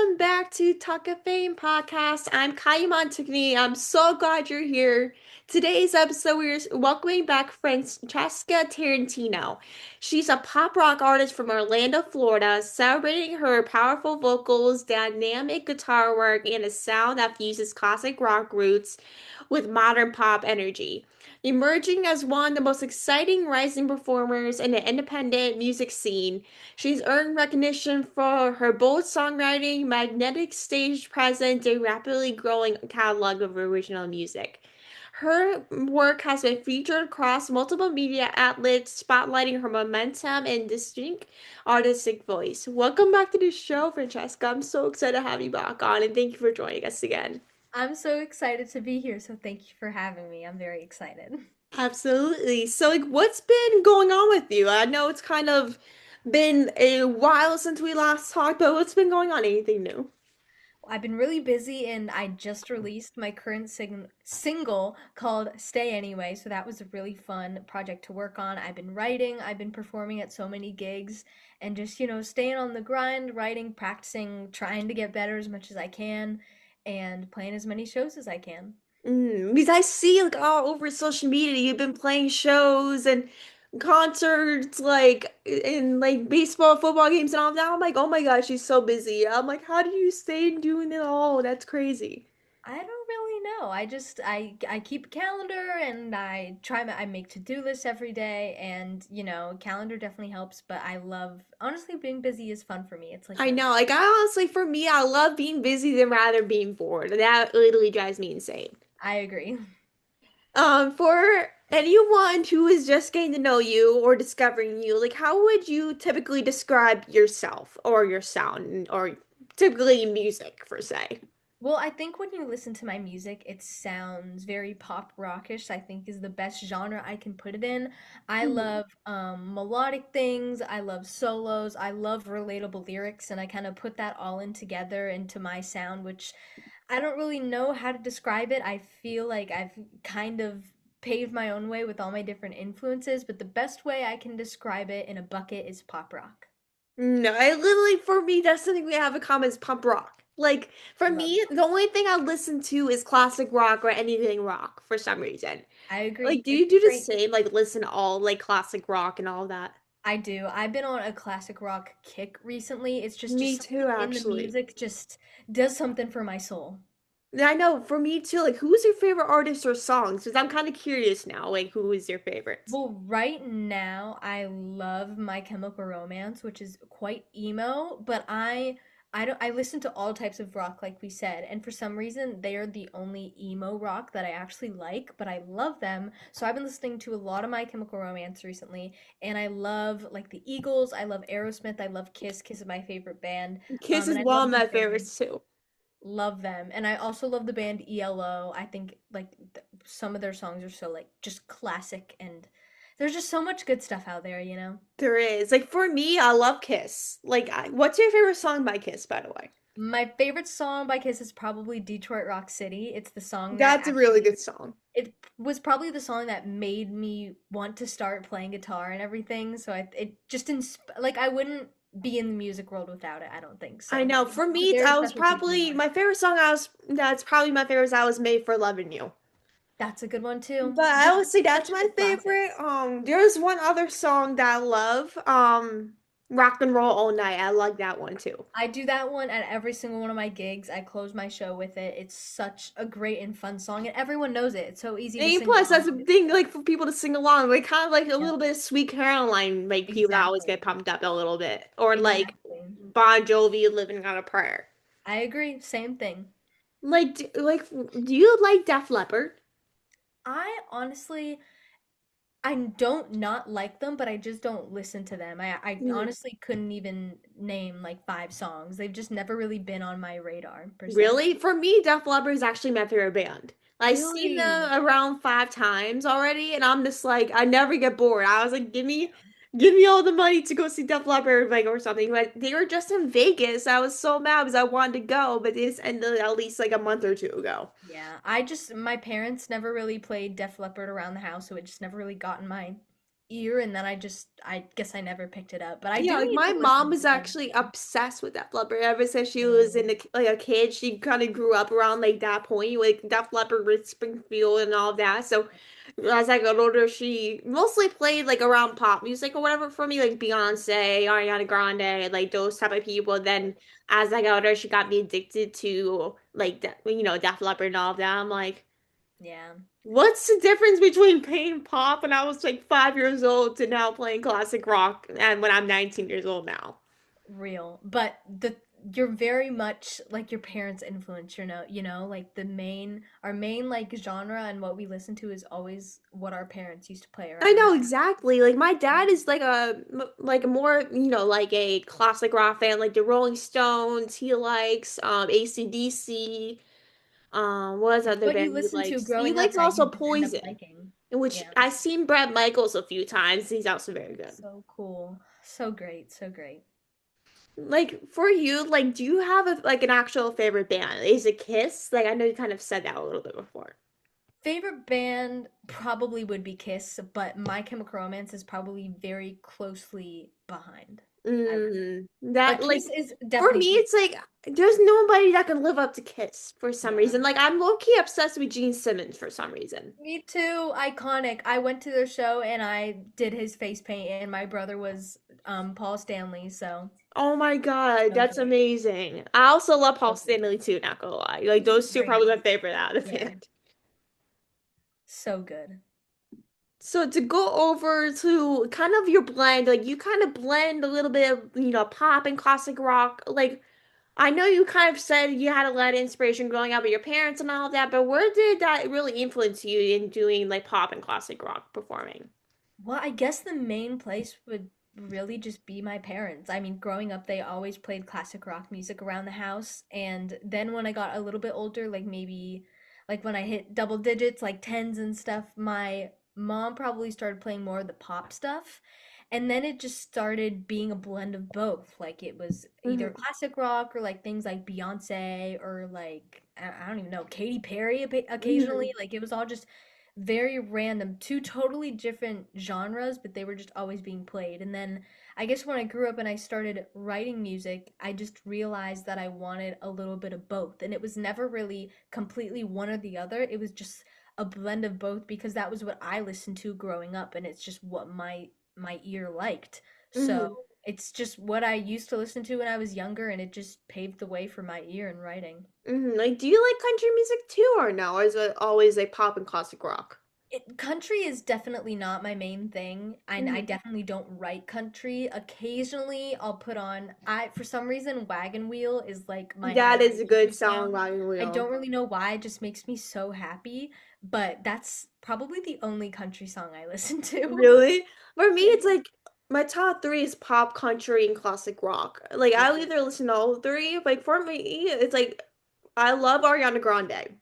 welcome back to Talkoffame podcast. I'm Kylie Montigney. I'm so glad you're here. Today's episode, we're welcoming back Francesca Tarantino. She's a pop rock artist from Orlando, Florida, celebrating her powerful vocals, dynamic guitar work, and a sound that fuses classic rock roots with modern pop energy. Emerging as one of the most exciting rising performers in the independent music scene, she's earned recognition for her bold songwriting, magnetic stage presence, and rapidly growing catalog of original music. Her work has been featured across multiple media outlets, spotlighting her momentum and distinct artistic voice. Welcome back to the show, Francesca. I'm so excited to have you back on, and thank you for joining us again. I'm so excited to be here, so thank you for having me. I'm very excited. Absolutely. So, what's been going on with you? I know it's kind of been a while since we last talked, but what's been going on? Anything new? I've been really busy and I just released my current single called Stay Anyway, so that was a really fun project to work on. I've been writing, I've been performing at so many gigs and just, staying on the grind, writing, practicing, trying to get better as much as I can and playing as many shows as I can. Because I see all over social media you've been playing shows and concerts in baseball, football games and all that. I'm like, oh my gosh, she's so busy. I'm like, how do you stay doing it all? That's crazy. I don't really know. I keep a calendar and I make to-do lists every day and calendar definitely helps, but I love honestly being busy is fun for me. It's like I a know, I honestly, for me, I love being busy than rather being bored. That literally drives me insane. I agree. For anyone who is just getting to know you or discovering you, how would you typically describe yourself or your sound or typically music per se? Well, I think when you listen to my music, it sounds very pop rockish, I think is the best genre I can put it in. I Mhm. love melodic things, I love solos, I love relatable lyrics, and I kind of put that all in together into my sound, which I don't really know how to describe it. I feel like I've kind of paved my own way with all my different influences, but the best way I can describe it in a bucket is pop rock. No, I literally, for me, that's something we have in common is punk rock. For Love me, the only thing I listen to is classic rock or anything rock for some reason. I agree. Do It's you do the great. same, listen to all, classic rock and all that? I do. I've been on a classic rock kick recently. It's just Me too, something in the actually. music just does something for my soul. I know, for me too, who's your favorite artist or songs? Because I'm kind of curious now, who is your favorites? Well, right now I love My Chemical Romance, which is quite emo, but I listen to all types of rock like we said, and for some reason they are the only emo rock that I actually like, but I love them. So I've been listening to a lot of My Chemical Romance recently, and I love like the Eagles, I love Aerosmith, I love Kiss. Kiss is my favorite band. Kiss is And I one love of the my band. favorites too. Love them. And I also love the band ELO. I think some of their songs are so like just classic and there's just so much good stuff out there. There is. For me, I love Kiss. What's your favorite song by Kiss, by the way? My favorite song by Kiss is probably Detroit Rock City. It's the song that That's a really actually good song. it was probably the song that made me want to start playing guitar and everything. So it just like I wouldn't be in the music world without it, I don't think. I So know. For it's a me, very I was special place in my probably heart. my favorite song. That's probably my favorite. I was made for loving you. That's a good one too. But I Just would say that's such my good favorite. classics. There's one other song that I love. Rock and Roll All Night. I like that one too. I do that one at every single one of my gigs. I close my show with it. It's such a great and fun song, and everyone knows it. It's so easy to And sing plus, along that's a to. thing, for people to sing along, kind of like a Yeah, little bit of Sweet Caroline, make people always exactly. get pumped up a little bit, or Exactly. Bon Jovi, Living on a Prayer. I agree. Same thing. Do you like Def Leppard? I honestly, I don't not like them, but I just don't listen to them. I Mm, honestly couldn't even name like five songs. They've just never really been on my radar per se. really? For me, Def Leppard is actually my favorite band. I've seen them Really? around 5 times already, and I'm just I never get bored. I was like, give me all the money to go see Def Leppard, or something. But they were just in Vegas. I was so mad because I wanted to go, but this ended at least a month or two ago. Yeah. My parents never really played Def Leppard around the house, so it just never really got in my ear, and then I guess I never picked it up. But I Yeah, do like need my to mom listen was again. actually obsessed with Def Leppard ever since she was Really? like a kid. She kind of grew up around like that point, like Def Leppard with Springfield and all of that. So as I got older, she mostly played like around pop music or whatever for me, like Beyonce, Ariana Grande, like those type of people. Then as I got older, she got me addicted to like Def Leppard and all of that. I'm like, Yeah. what's the difference between playing pop when I was like 5 years old to now playing classic rock and when I'm 19 years old now? Real. But the you're very much like your parents' influence, like our main like genre and what we listen to is always what our parents used to play I around the know house. exactly. Like my dad is like a more, like a classic rock fan, like the Rolling Stones. He likes AC/DC. What is It's other what you band he listen to likes? He growing up likes that also you end up Poison, liking. in which Yeah. I've seen Brad Michaels a few times. He's also very good. So cool. So great. So great. Like for you, like do you have like an actual favorite band? Is it Kiss? Like I know you kind of said that a little bit before. Favorite band probably would be Kiss, but My Chemical Romance is probably very closely behind, I would say. That But like Kiss is for definitely me, Kiss. it's like there's nobody that can live up to Kiss for some Yeah. reason. Like I'm low key obsessed with Gene Simmons for some reason. Me too. Iconic. I went to their show and I did his face paint, and my brother was Paul Stanley, so Oh my God, so that's great. amazing. I also love Paul So good. Stanley too, not gonna lie. Like He's those two are probably great. my favorite out of the Yeah. band. So good. So to go over to kind of your blend, like you kind of blend a little bit of, pop and classic rock. Like I know you kind of said you had a lot of inspiration growing up with your parents and all of that, but where did that really influence you in doing like pop and classic rock performing? Well, I guess the main place would really just be my parents. I mean, growing up, they always played classic rock music around the house. And then when I got a little bit older, like maybe like when I hit double digits, like tens and stuff, my mom probably started playing more of the pop stuff. And then it just started being a blend of both. Like it was either Hmm. classic rock or like things like Beyonce or like, I don't even know, Katy Perry occasionally. Hmm. Like it was all just very random, two totally different genres, but they were just always being played. And then I guess when I grew up and I started writing music, I just realized that I wanted a little bit of both. And it was never really completely one or the other. It was just a blend of both because that was what I listened to growing up and it's just what my ear liked. So Hmm. it's just what I used to listen to when I was younger and it just paved the way for my ear in writing. Like, do you like country music too, or no? Or is it always like pop and classic rock? Country is definitely not my main thing, and I Hmm. definitely don't write country. Occasionally, I'll put on I for some reason Wagon Wheel is like my That is a everyday good song, song. Wagon I Wheel. don't really know why, it just makes me so happy, but that's probably the only country song I listen to. Really? For me, Yeah. it's like my top three is pop, country, and classic rock. Like Yeah. I'll either listen to all three. Like for me, it's like I love Ariana Grande.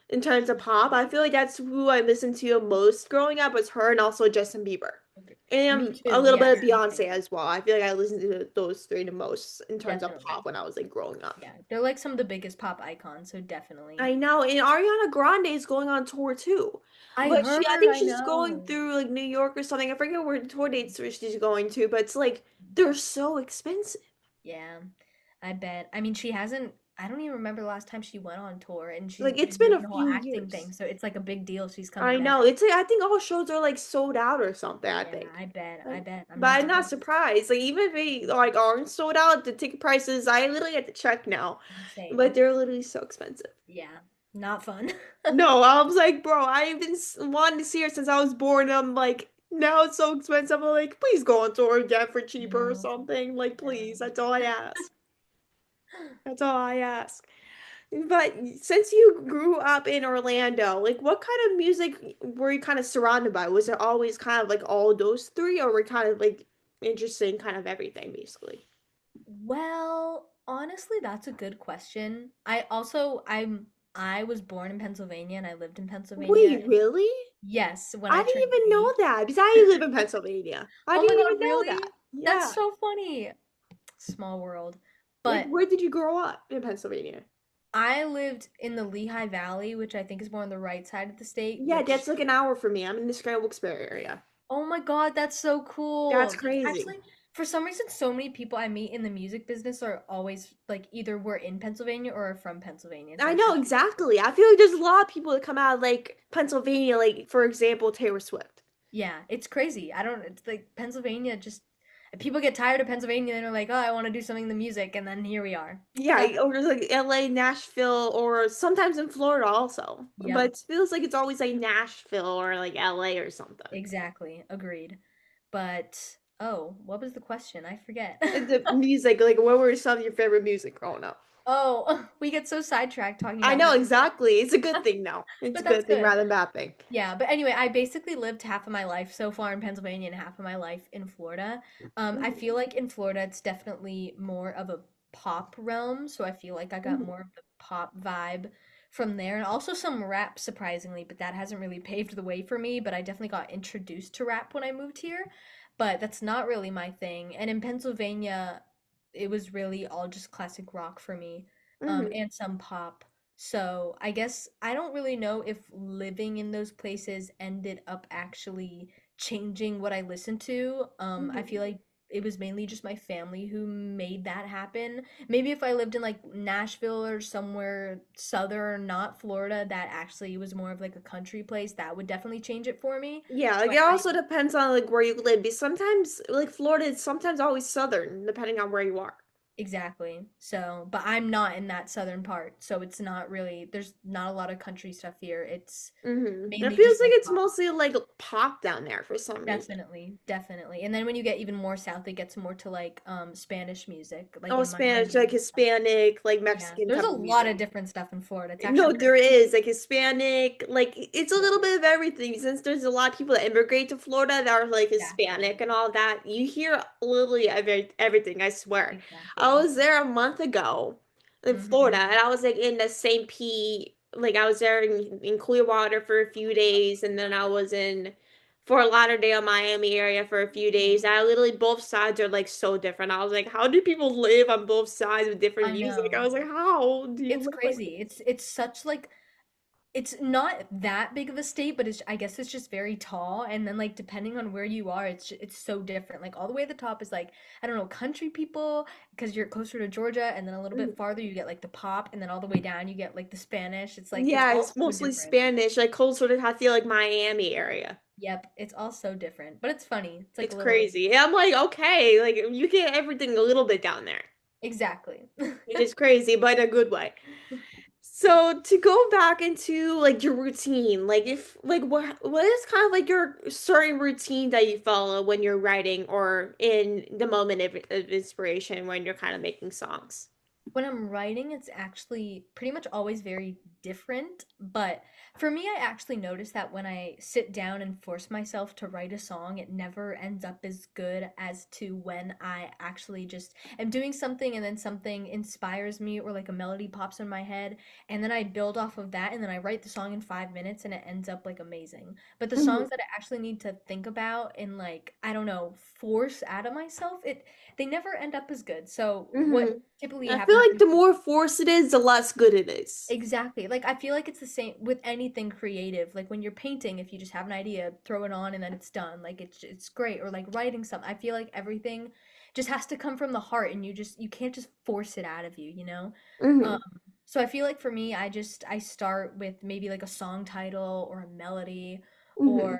In terms of pop, I feel like that's who I listened to most growing up was her and also Justin Bieber. Me And a too. little bit Yes, of me too. Beyonce as well. I feel like I listened to those three the most in terms of Definitely. pop when I was like growing up. Yeah. They're like some of the biggest pop icons, so definitely. I know, and Ariana Grande is going on tour too. I But I heard, think I she's going know. through like New York or something. I forget where tour Yeah. dates where she's going to, but it's like they're so expensive. Yeah, I bet. I mean, she hasn't, I don't even remember the last time she went on tour and she's Like it's been been doing a the whole few acting years. thing, so it's like a big deal she's coming I back. know. It's like I think all shows are like sold out or something, I Yeah, think. I bet. I Like, bet. I'm but not I'm not surprised. surprised. Like even if they like aren't sold out, the ticket prices I literally had to check now. But Same. they're literally so expensive. Yeah, not fun. No, I was like, bro, I've been wanting to see her since I was born. I'm like, now it's so expensive. I'm like, please go on tour again for cheaper or No, something. Like, yeah. please, that's all I ask. That's all I ask. But since you grew up in Orlando, like what kind of music were you kind of surrounded by? Was it always kind of like all those three, or were kind of like interested in kind of everything, basically? Well, honestly, that's a good question. I was born in Pennsylvania and I lived in Pennsylvania Wait, and really? yes, when I I didn't turned even know 8. that because I live in Pennsylvania. I Oh my didn't God, even know really? that. That's Yeah. so funny. Small world. Like, But where did you grow up in Pennsylvania? I lived in the Lehigh Valley, which I think is more on the right side of the state, Yeah, which that's like an hour from me. I'm in the Scramble Square area. Oh my God, that's so That's cool. That's crazy. actually, for some reason, so many people I meet in the music business are always like either we're in Pennsylvania or are from Pennsylvania. It's I actually know super cool. exactly. I feel like there's a lot of people that come out of like Pennsylvania, like for example, Taylor Swift. Yeah, it's crazy. I don't, it's like Pennsylvania just, people get tired of Pennsylvania and they're like, oh, I want to do something in the music. And then here we are. Yeah, or just like LA, Nashville, or sometimes in Florida also. But Yep, it feels like it's always like Nashville or like LA or something. exactly. Agreed. But, oh, what was the question? I forget. And the music, like what were some of your favorite music growing up? Oh, we get so sidetracked talking I about know music, exactly. It's a good thing now. It's a but that's good thing good. rather than bad thing. Yeah, but anyway, I basically lived half of my life so far in Pennsylvania and half of my life in Florida. I Mhm, feel like in Florida it's definitely more of a pop realm, so I feel like I got mhm. more of the pop vibe from there, and also some rap surprisingly, but that hasn't really paved the way for me, but I definitely got introduced to rap when I moved here, but that's not really my thing. And in Pennsylvania, it was really all just classic rock for me, Mhm, and some pop. So I guess I don't really know if living in those places ended up actually changing what I listened to. I mhm. feel like it was mainly just my family who made that happen. Maybe if I lived in like Nashville or somewhere southern, not Florida, that actually was more of like a country place, that would definitely change it for me. Yeah, So like it also depends on like where you live. Because sometimes like Florida is sometimes always southern, depending on where you are. exactly. So, but I'm not in that southern part, so it's not really, there's not a lot of country stuff here. It's It mainly feels just like like it's pop. mostly like pop down there for some reason. Definitely, definitely. And then when you get even more south, it gets more to like Spanish music, like Oh, in Spanish, Miami like and stuff. Hispanic, like Yeah, Mexican there's a type of lot music. of different stuff in Florida. It's No, actually there crazy. is like Hispanic, like it's a Yeah, little bit of everything. Since there's a lot of people that immigrate to Florida that are like exactly. Hispanic and all that, you hear literally everything, I swear. I Exactly. was there a month ago in Florida Hmm. and I was like in the St. Pete, like I was there in Clearwater for a few days and then I was in Fort Lauderdale, Miami area for a few Yeah, days. I literally both sides are like so different. I was like, how do people live on both sides with different I music? I know. was like, how do you It's live like crazy. It's such like it's not that big of a state, but it's I guess it's just very tall, and then like depending on where you are, it's so different. Like all the way at the top is like I don't know, country people because you're closer to Georgia, and then a little bit this? farther you get like the pop, and then all the way down you get like the Spanish. It's like it's Yeah, all it's so mostly different. Spanish, like closer to I feel like Miami area. Yep, it's all so different, but it's funny. It's like It's a little crazy. And I'm like, okay, like you get everything a little bit down there, exactly. which is crazy, but in a good way. So to go back into like your routine, like if like what is kind of like your certain routine that you follow when you're writing or in the moment of inspiration when you're kind of making songs? When I'm writing, it's actually pretty much always very different. But for me, I actually notice that when I sit down and force myself to write a song, it never ends up as good as to when I actually just am doing something and then something inspires me or like a melody pops in my head. And then I build off of that and then I write the song in 5 minutes and it ends up like amazing. But the Hmm. songs that I actually need to think about and like, I don't know, force out of myself, they never end up as good. So Hmm. what typically I feel happens like for the me more forced it is, the less good it is. exactly. Like I feel like it's the same with anything creative. Like when you're painting, if you just have an idea, throw it on and then it's done. Like it's great. Or like writing something. I feel like everything just has to come from the heart and you can't just force it out of you, you know? Um, Hmm. so I feel like for me, I start with maybe like a song title or a melody Hmm. or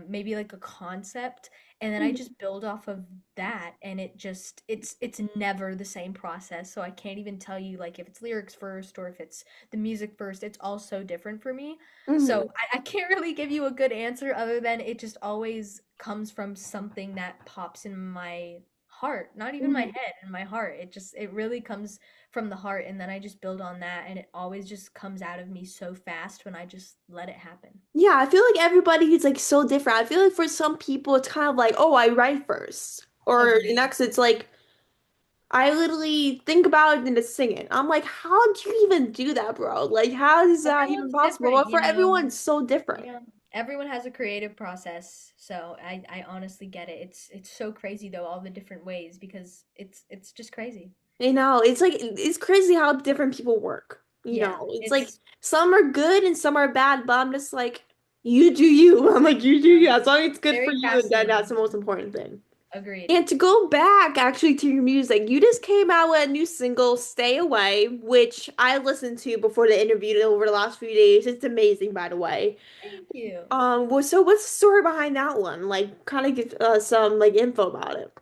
maybe like a concept, and then I Hmm. just build off of that, and it's never the same process. So I can't even tell you like if it's lyrics first or if it's the music first. It's all so different for me. So Hmm. I can't really give you a good answer other than it just always comes from something that pops in my heart, not even my Hmm. head, in my heart. It really comes from the heart and then I just build on that and it always just comes out of me so fast when I just let it happen. Yeah, I feel like everybody is like so different. I feel like for some people it's kind of like, oh, I write first. Or Agreed. next it's like I literally think about it and then sing it. I'm like, how do you even do that, bro? Like, how is that even Everyone's possible? different, But you for know. everyone, it's so different. Yeah. Everyone has a creative process, so I honestly get it. It's so crazy though, all the different ways because it's just crazy. You know, it's like it's crazy how different people work. You Yeah, know, it's like it's some are good and some are bad, but I'm just like, You do you. I'm like, you do you. As long as it's good for Very you, then that's the fascinating. most important thing. Agreed. And to go back actually to your music, you just came out with a new single, Stay Away, which I listened to before the interview over the last few days. It's amazing, by the way. Thank you. So what's the story behind that one? Like, kind of give some like info about it.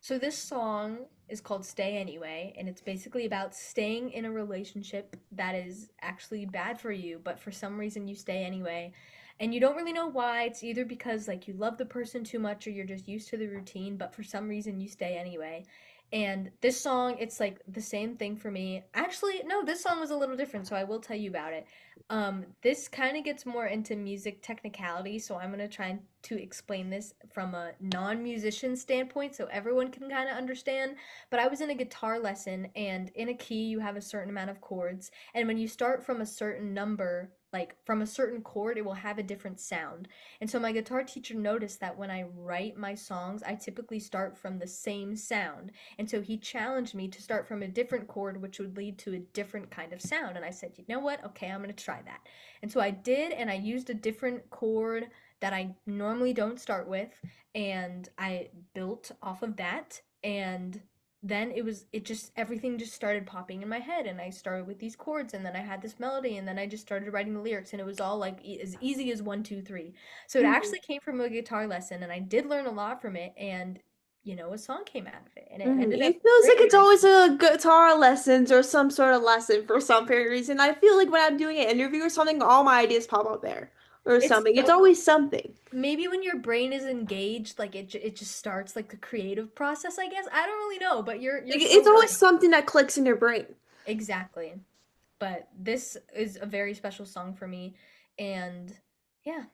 So this song is called Stay Anyway, and it's basically about staying in a relationship that is actually bad for you, but for some reason you stay anyway. And you don't really know why. It's either because like you love the person too much or you're just used to the routine, but for some reason you stay anyway. And this song, it's like the same thing for me. Actually, no, this song was a little different, so I will tell you about it. This kind of gets more into music technicality, so I'm gonna try to explain this from a non-musician standpoint so everyone can kind of understand. But I was in a guitar lesson, and in a key you have a certain amount of chords, and when you start from a certain number, like from a certain chord, it will have a different sound. And so my guitar teacher noticed that when I write my songs, I typically start from the same sound. And so he challenged me to start from a different chord, which would lead to a different kind of sound. And I said, you know what? Okay, I'm going to try that. And so I did, and I used a different chord that I normally don't start with, and I built off of that. And then it just everything just started popping in my head, and I started with these chords, and then I had this melody, and then I just started writing the lyrics, and it was all like as easy as one, two, three. So it Mhm. actually came from a guitar lesson, and I did learn a lot from it, and a song came out of it, and it Mhm. ended up It feels like great it's always eventually. a guitar lessons or some sort of lesson for some apparent reason. I feel like when I'm doing an interview or something, all my ideas pop up there or It's something. It's always something. maybe when your brain is engaged, like it just starts like the creative process, I guess. I don't really know, but you're Like so it's always right. something that clicks in your brain. Exactly. But this is a very special song for me, and yeah.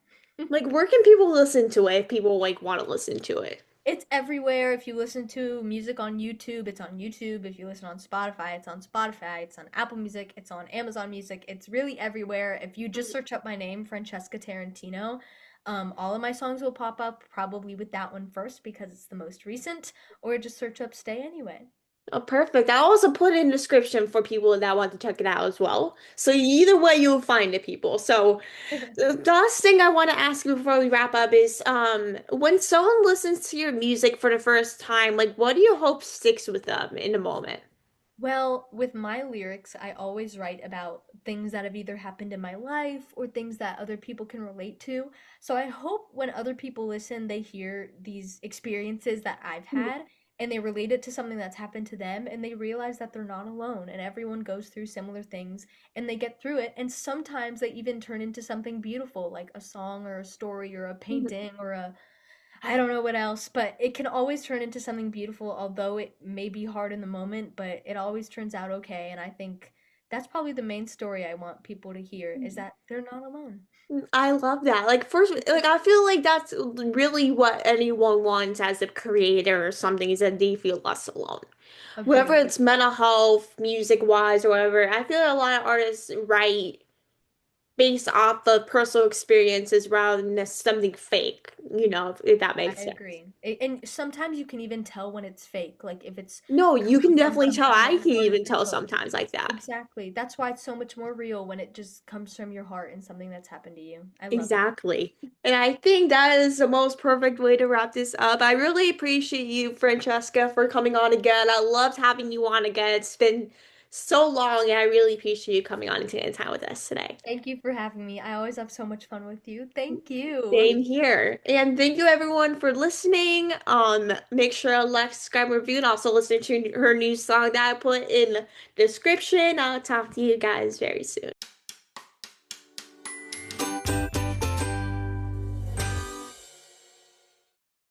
Like where can people listen to it if people like want to listen to it? It's everywhere. If you listen to music on YouTube, it's on YouTube. If you listen on Spotify, it's on Spotify. It's on Apple Music. It's on Amazon Music. It's really everywhere. If you just search up my name, Francesca Tarantino, all of my songs will pop up, probably with that one first because it's the most recent, or just search up Stay Anyway. Oh, perfect. I'll also put in description for people that want to check it out as well. So either way, you'll find it, people. So the last thing I want to ask you before we wrap up is, when someone listens to your music for the first time, like, what do you hope sticks with them in the moment? Well, with my lyrics, I always write about things that have either happened in my life or things that other people can relate to. So I hope when other people listen, they hear these experiences that I've had and they relate it to something that's happened to them and they realize that they're not alone and everyone goes through similar things and they get through it. And sometimes they even turn into something beautiful, like a song or a story or a painting or a I don't know what else, but it can always turn into something beautiful, although it may be hard in the moment, but it always turns out okay. And I think that's probably the main story I want people to hear is that they're not alone. I love that. Like first, like I feel like that's really what anyone wants as a creator or something is that they feel less alone. Whether Agreed. it's mental health, music wise, or whatever, I feel like a lot of artists write based off of personal experiences rather than something fake, if that I makes sense. agree. And sometimes you can even tell when it's fake, like if it's No, you can coming from definitely tell. something I that can you want to even tell feel. sometimes like that. Exactly. That's why it's so much more real when it just comes from your heart and something that's happened to you. I love that. Exactly. And I think that is the most perfect way to wrap this up. I really appreciate you, Francesca, for coming on again. I loved having you on again. It's been so long, and I really appreciate you coming on and taking time with us today. Thank you for having me. I always have so much fun with you. Thank you. Same here. And thank you everyone for listening. Make sure to like, subscribe, review, and also listen to her new song that I put in the description. I'll talk to you guys very soon.